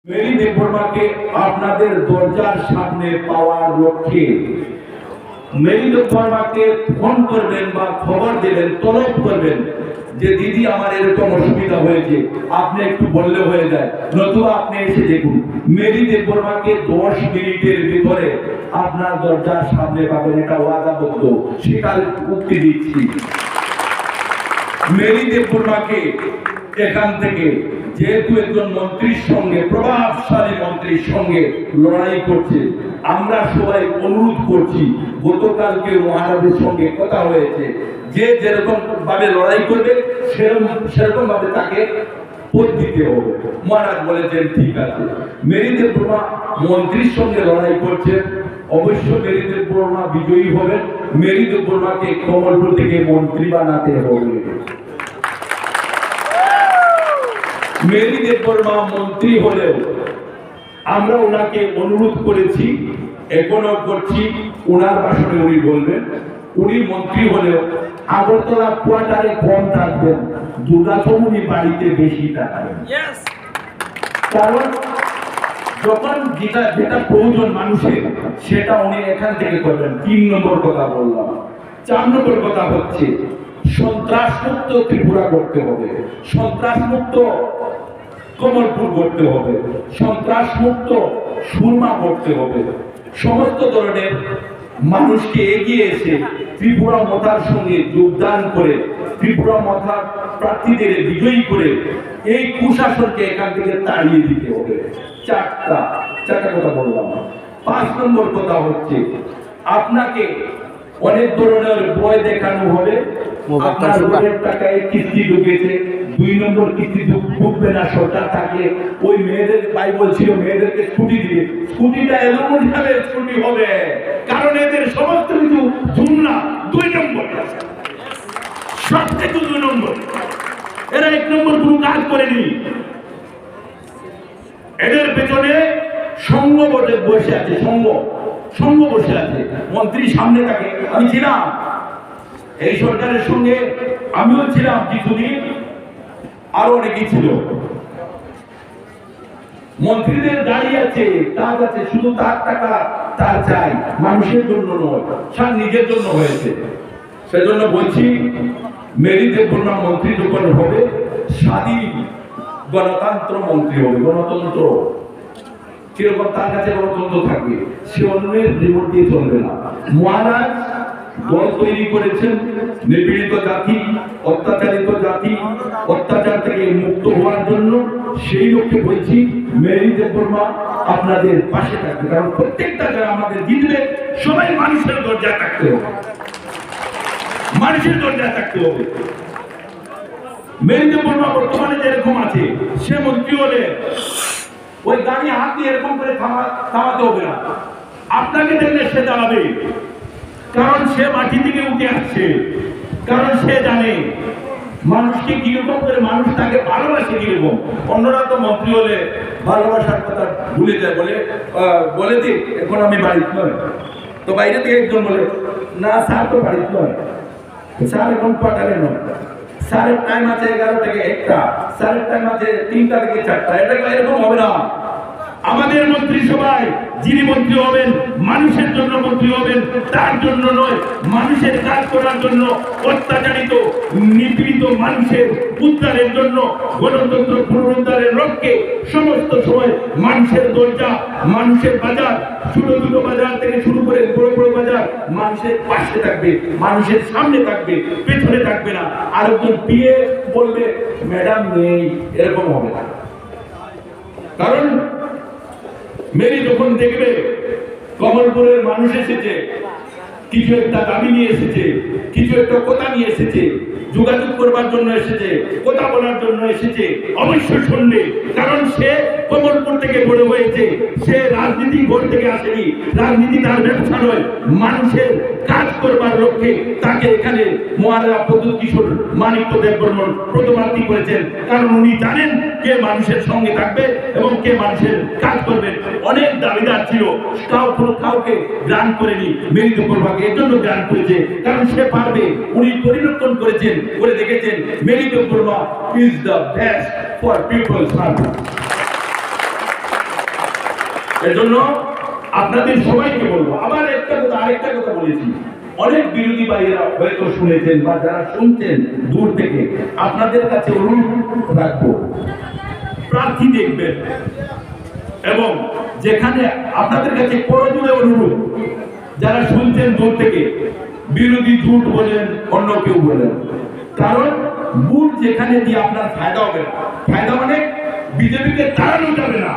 Mary দেববর্মাকে আপনাদের দরজার সামনে পাওয়ার লক্ষ্যে মেরি দেববর্মাকে ফোন করবেন বা খবর দেবেন, তলব করবেন যে দিদি আমার এরকম অসুবিধা হয়েছে, আপনি একটু বললে হয়ে যায়, নতুবা আপনি এসে দেখুন। মেরি দেববর্মাকে 10 মিনিটের ভিতরে আপনার দরজার সামনে পাবেন, এটা ওয়াদাবদ্ধ, স্বীকার উক্তি দিচ্ছি। মেরি দেববর্মাকে এখান থেকে যেহেতু একজন মন্ত্রীর সঙ্গে, প্রভাবশালী মন্ত্রীর সঙ্গে লড়াই করছে, আমরা সবাই অনুরোধ করছি, গতকালকে মহারাজের সঙ্গে কথা হয়েছে, যে যেরকম ভাবে লড়াই করবে সেরকম ভাবে তাকে পদ দিতে হবে। মহারাজ বলেছেন ঠিক আছে। মেরি দেববর্মা মন্ত্রীর সঙ্গে লড়াই করছে, অবশ্য মেরি দেববর্মা বিজয়ী হবেন। মেরি দেববর্মাকে কমলপুর থেকে মন্ত্রী বানাতে হবে। মেরি দেববর্মা মন্ত্রী হলেও আমরা ওনাকে অনুরোধ করেছি, এখনো করছি, ওনার ভাষণে উনি বলবেন, উনি মন্ত্রী হলেও আগরতলা কোয়ার্টারে কম থাকবেন, দুর্গাচমুনি বাড়িতে বেশি থাকবেন। কারণ যখন যেটা প্রয়োজন মানুষের, সেটা উনি এখান থেকে করবেন। 3 নম্বর কথা বললাম। 4 নম্বর কথা হচ্ছে সন্ত্রাসমুক্ত ত্রিপুরা করতে হবে, সন্ত্রাসমুক্ত কমলপুর করতে হবে, সন্ত্রাসমুক্ত সুরমা করতে হবে। সমস্ত ধরনের মানুষকে এগিয়ে এসে ত্রিপুরা মথার সঙ্গে যোগদান করে ত্রিপুরা মথার প্রার্থীদের বিজয়ী করে এই কুশাসনকে এখান থেকে তাড়িয়ে দিতে হবে। চারটা কথা বললাম। 5 নম্বর কথা হচ্ছে আপনাকে অনেক ধরনের বই দেখানো হবে, আপনার রোডের টাকায় কিস্তি ঢুকেছে, 2 নম্বর কিস্তি ঢুকবে না, সরকার থাকে। ওই মেয়েদের ভাই বলছিল মেয়েদেরকে স্কুটি দিবে, স্কুটিটা এমন ভাবে স্কুটি হবে, কারণ এদের সমস্ত কিছু জুমলা 2 নম্বর, সব কিছু 2 নম্বর। এরা 1 নম্বর কোনো কাজ করেনি। এদের পেছনে সঙ্গ বসে আছে, সঙ্গ বসে আছে। মন্ত্রী সামনে থাকে, আমি ছিলাম এই সরকারের সঙ্গে, আমিও ছিলাম কিছুদিন, আরো অনেকেই ছিল। মন্ত্রীদের গাড়ি আছে, কাজ আছে, শুধু তার টাকা তার চাই, মানুষের জন্য নয়, তার নিজের জন্য হয়েছে। সেজন্য বলছি মেরি দেববর্মা মন্ত্রী যখন হবে, স্বাধীন গণতন্ত্র মন্ত্রী হবে, গণতন্ত্র কিরকম তার কাছে গণতন্ত্র থাকবে, সে অন্যের রিমোট দিয়ে চলবে না। মহারাজ দল তৈরি করেছেন নিপীড়িত জাতি, অত্যাচারিত জাতি, অত্যাচার থেকে মুক্ত হওয়ার জন্য। সেই লক্ষ্যে বলছি মেরি দেববর্মা আপনাদের পাশে থাকবে, কারণ প্রত্যেকটা যারা আমাদের জিতবে সবাই মানুষের দরজায় থাকতে হবে, মানুষের দরজায় থাকতে হবে। মেরি দেববর্মা বর্তমানে যেরকম আছে, সে মন্ত্রী হলে ওই গাড়ি হাত দিয়ে এরকম করে থামাতে হবে না, আপনাকে দেখলে সে দাঁড়াবে, কারণ সে মাটি থেকে উঠে আসছে, কারণ সে জানে মানুষকে কিরকম করে মানুষ তাকে ভালোবাসে কিরকম। অন্যরা তো মন্ত্রী হলে ভালোবাসার কথা ভুলে যায়, বলে দিই এখন আমি বাড়িতে নয়, তো বাইরে থেকে একজন বলে না স্যার তো বাড়িতে নয়, স্যার এখন কোয়ার্টারে নয়, স্যারের টাইম আছে 11 থেকে 1টা, স্যারের টাইম আছে 3টা থেকে 4টা। এটা এরকম হবে না। আমাদের মন্ত্রী সবাই যিনি মন্ত্রী হবেন মানুষের জন্য মন্ত্রী হবেন, তার জন্য নয়, মানুষের কাজ করার জন্য, অত্যাচারিত নিপীড়িত মানুষের উদ্ধারের জন্য, গণতন্ত্র পুনরুদ্ধারের লক্ষ্যে সমস্ত সময় মানুষের দরজা, মানুষের বাজার, ছোট ছোট বাজার থেকে শুরু করে বড় বড় বাজার মানুষের পাশে থাকবে, মানুষের সামনে থাকবে, পেছনে থাকবে না। আর একজন বিয়ে বলবে ম্যাডাম নেই, এরকম হবে না। কারণ মেরি যখন দেখবে কমলপুরের মানুষ এসেছে, কিছু একটা দাবি নিয়ে এসেছে, কিছু একটা কথা নিয়ে এসেছে, যোগাযোগ করবার জন্য এসেছে, কথা বলার জন্য এসেছে, অবশ্যই শুনবে। কারণ সে কমলপুর থেকে বড় হয়েছে, সে রাজনীতি ঘর থেকে আসেনি, রাজনীতি তার ব্যবসা নয়, মানুষের কাজ করবার লক্ষ্যে তাকে এখানে মহারাজা প্রদ্যোৎ কিশোর মানিক্য দেববর্মন প্রতিপাদ্য করেছেন। কারণ উনি জানেন কে মানুষের সঙ্গে থাকবে এবং কে মানুষের কাজ করবে। অনেক দাবিদার ছিল, কাউকে গ্রান্ট করেনি, মেরি দেববর্মাকে এর জন্য গ্রান্ট করেছে, কারণ সে পারবে। উনি পরিবর্তন করেছেন, করে দেখেছেন Mary Debbarma is the best for people service. এজন্য আপনাদের সবাইকে বলবো, আবার আরেকটা কথা বলেছি, অনেক বিরোধী ভাইয়েরা হয়তো শুনেছেন বা যারা শুনছেন দূর থেকে, আপনাদের কাছে অনুরোধ রাখবো, প্রার্থী দেখবেন এবং যেখানে আপনাদের কাছে প্রয়োজনে অনুরোধ, যারা শুনছেন দূর থেকে, বিরোধী জোট বলেন অন্য কেউ বলেন, কারণ ভোট যেখানে দিয়ে আপনার ফায়দা হবে না, ফায়দা মানে বিজেপিকে দাঁড়ানো যাবে না,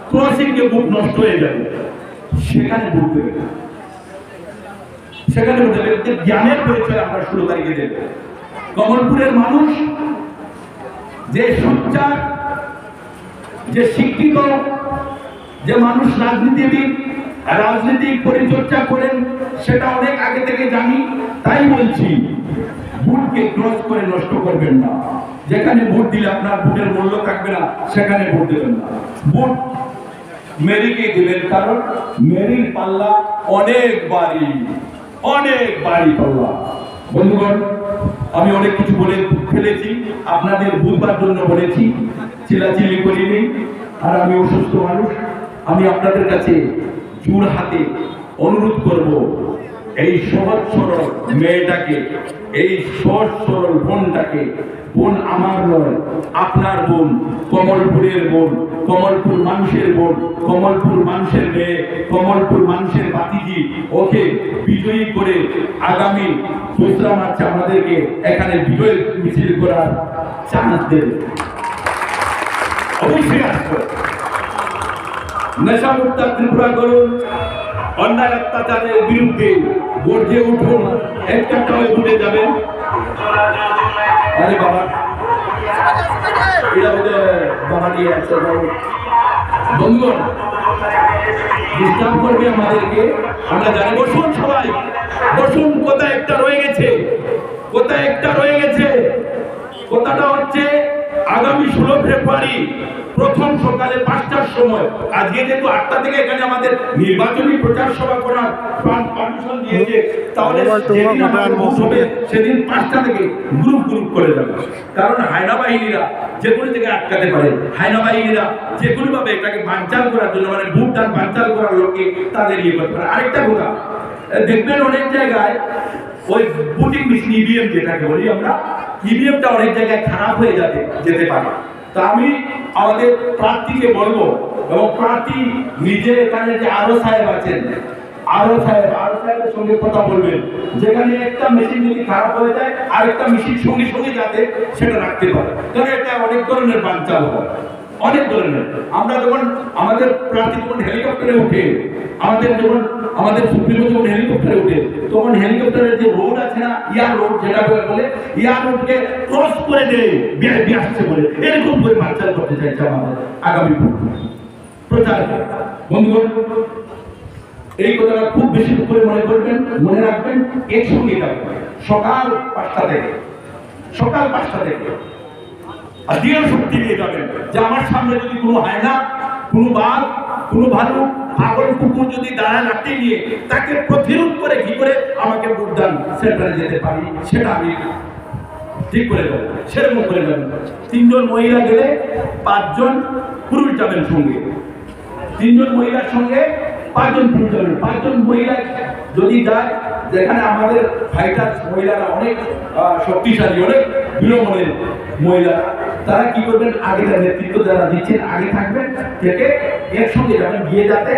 ক্রসিংকে ভোট নষ্ট হয়ে যাবে, সেখানে ভোট দেবে, সেখানে ভোট দেবে। জ্ঞানের পরিচয় আমরা 16 তারিখে দেব। কমলপুরের মানুষ যে সোচ্চার, যে শিক্ষিত, যে মানুষ রাজনীতিবিদ, রাজনৈতিক পরিচর্যা করেন, সেটা অনেক আগে থেকে জানি। তাই বলছি, ভোটকে ক্রস করে নষ্ট করবেন না। যেখানে ভোট দিলে আপনার ভোটের মূল্য থাকবে না, সেখানে ভোট দেবেন না। ভোট মেরিকে দিবেন, কারণ মেরির পাল্লা অনেক বাড়ি পাল্লা। বন্ধুগণ, আমি অনেক কিছু বলে ফেলেছি, আপনাদের বুঝবার জন্য বলেছি, চিল্লাচিল্লি করিনি। আর আমি অসুস্থ মানুষ, আমি আপনাদের কাছে জোর হাতে অনুরোধ করব, এই সহজ সরল মেয়েটাকে, এই সহজ সরল বোনটাকে, বোন আমার নয়, আপনার বোন, কমলপুরের বোন, কমলপুর মানুষের বোন, কমলপুর মানুষের মেয়ে, কমলপুর মানুষের বাতিজি, ওকে বিজয়ী করে আগামী 2রা মার্চে আমাদেরকে এখানে বিজয় মিছিল করার চান্স দেবে। অবশ্যই আসবো। নেশামুক্ত ত্রিপুরা করুন, অন্যায় অত্যাচারের বিরুদ্ধে গর্জে উঠুন, একটা উঠে যাবেন। আরে বাবা, এটা বোধ বাবা দিয়ে আছে। বন্ধুগণ, ডিস্টার্ব করবে আমাদেরকে, আমরা জানি। বসুন সবাই, বসুন। কোথায় একটা রয়ে গেছে, কথাটা হচ্ছে আগামী 16 ফেব্রুয়ারি প্রথম সকালে 5টার সময়, আজকে যেহেতু 8টা থেকে এখানে আমাদের নির্বাচনী প্রচার সভা করার পারমিশন দিয়েছে, তাহলে সেদিন 5টা থেকে গ্রুপ করে যাবে। কারণ হায়না বাহিনীরা যে কোনো জায়গায় আটকাতে পারে, হায়না বাহিনীরা যে কোনো ভাবে এটাকে বানচাল করার জন্য, মানে ভোটদান বানচাল করার লোককে তাদের ইয়ে করতে পারে। আরেকটা কথা দেখবেন, অনেক জায়গায় ওই ভোটিং মেশিন ইভিএম যেটাকে বলি আমরা, ইভিএমটা অনেক জায়গায় খারাপ হয়ে যেতে পারে। তা আমি আমাদের প্রার্থীকে বলবো, এবং প্রার্থী নিজে এখানে যে আরো সাহেব আছেন, আরো সাহেবের সঙ্গে কথা বলবেন, যেখানে একটা মেশিন যদি খারাপ হয়ে যায় আরেকটা মেশিন সঙ্গে যাতে সেটা রাখতে পারে, কারণ এটা অনেক ধরনের বানচাল হয়, অনেক ধরনের। আমরা যখন আমাদের প্রার্থী যখন হেলিকপ্টারে উঠে, আমাদের সুপ্রিমো যখন হেলিকপ্টারে উঠে, তখন হেলিকপ্টারের যে রোড আছে না, ইয়ার রোড যেটা বলে, ইয়ার রোডকে ক্রস করে দেয় বিআইপি আসছে বলে, এরকম করে বানচাল করতে চাইছে আমাদের আগামী প্রচার। বন্ধুগণ, এই কথাটা খুব বেশি করে মনে রাখবেন, একসঙ্গে যাবেন সকাল 5টা থেকে আর দৃঢ় শক্তি নিয়ে যাবেন, যে আমার সামনে যদি কোনো হায়না, কোনো বাঘ, কোনো ভালুক, পাগল কুকুর যদি দাঁড়ায় লাঠি নিয়ে, তাকে প্রতিরোধ করে কি করে আমাকে ভোটদান সেন্টারে যেতে পারি, সেটা আমি ঠিক করে দেবো। সেরকম করে যাবেন। 3 জন মহিলা গেলে 5 জন পুরুষ যাবেন সঙ্গে, 3 জন মহিলার সঙ্গে 5 জন পুরুষ যাবেন। 5 জন মহিলা যদি যায়, যেখানে আমাদের ফাইটার মহিলারা অনেক শক্তিশালী, অনেক বীরমনের মহিলা, তারা কি করবেন, আগে নেতৃত্ব যারা দিচ্ছেন আগে থাকবেন, থেকে একসঙ্গে যাবেন, গিয়ে যাতে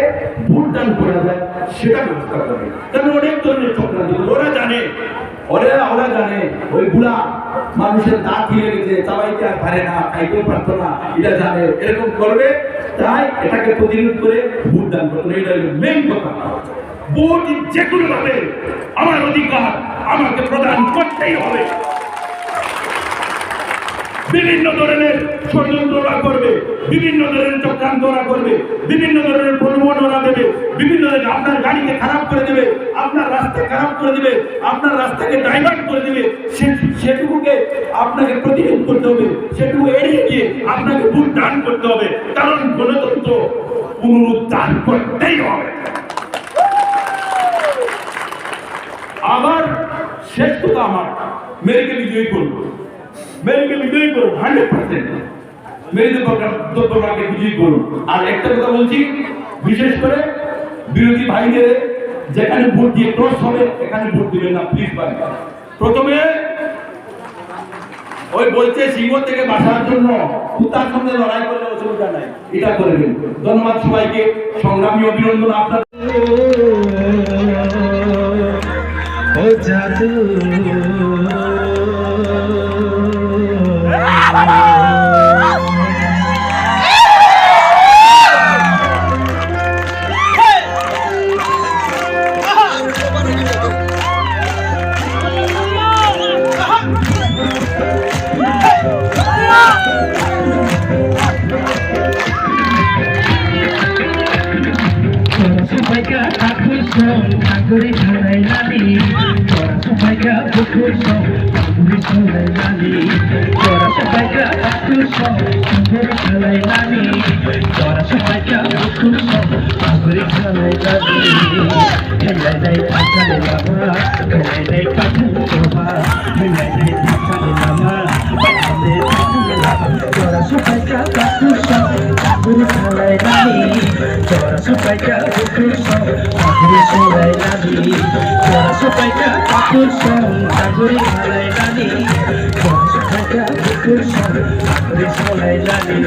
ভোটদান করা যায় সেটা ব্যবস্থা করবে। কারণ অনেক ধরনের চক্রান্ত ওরা জানে, ওই বুড়া মানুষের দাঁত হিলে গেছে, চাবাইতে আর পারে না, খাইতে পারতো না, এটা জানে, এরকম করবে। তাই এটাকে প্রতিরোধ করে ভোটদান করবে, এটা মেইন কথা। ভোট যে কোনো ভাবে আমার অধিকার আমাকে প্রদান করতেই হবে। বিভিন্ন ধরনের ষড়যন্ত্র ওরা করবে, বিভিন্ন ধরনের চক্রান্ত ওরা করবে, বিভিন্ন ধরনের প্রলোভন ওরা দেবে, বিভিন্ন ধরনের আপনার গাড়িকে খারাপ করে দেবে, আপনার রাস্তা খারাপ করে দেবে, আপনার রাস্তাকে ডাইভার্ট করে দেবে। সেটুকুকে আপনাকে প্রতিরোধ করতে হবে, সেটুকু এড়িয়ে গিয়ে আপনাকে ভোট দান করতে হবে, কারণ গণতন্ত্র পুনরুদ্ধার করতেই হবে। আবার শেষ কথা, আমার মেয়েকে বিজয়ী করবো, 100% মেয়েদের প্রোগ্রামকে বিজয়ী করুন। আর একটা কথা বলছি, বিশেষ করে বিরোধী ভাইদের যেখানে ভোট দিয়ে ক্রস হবে এখানে ভোট দিবেন না প্লিজ ভাই। প্রথমে ওই বলছে সিংহ থেকে বাঁচার জন্য কুত্তার সঙ্গে লড়াই করলে অসুবিধা নাই, এটা করবেন। ধন্যবাদ সবাইকে, সংগ্রামী অভিনন্দন আপনার। ও জাদু Anguri salai lali, chora sabaika bukur so. Anguri salai lali, chora sabaika bukur so. Anguri salai lali, chora sabaika bukur so. Anguri salai lali, khelai dai thakale lama, khelai dai pathale toba, khelai dai thakale lama, pathale lama. Chora sabaika bukur so. Anguri salai lali, chora sabaika bukur so. Anguri salai lali, chora sabaika bukur so. Anguri salai lali, chora sabaika bukur so. Anguri salai lali.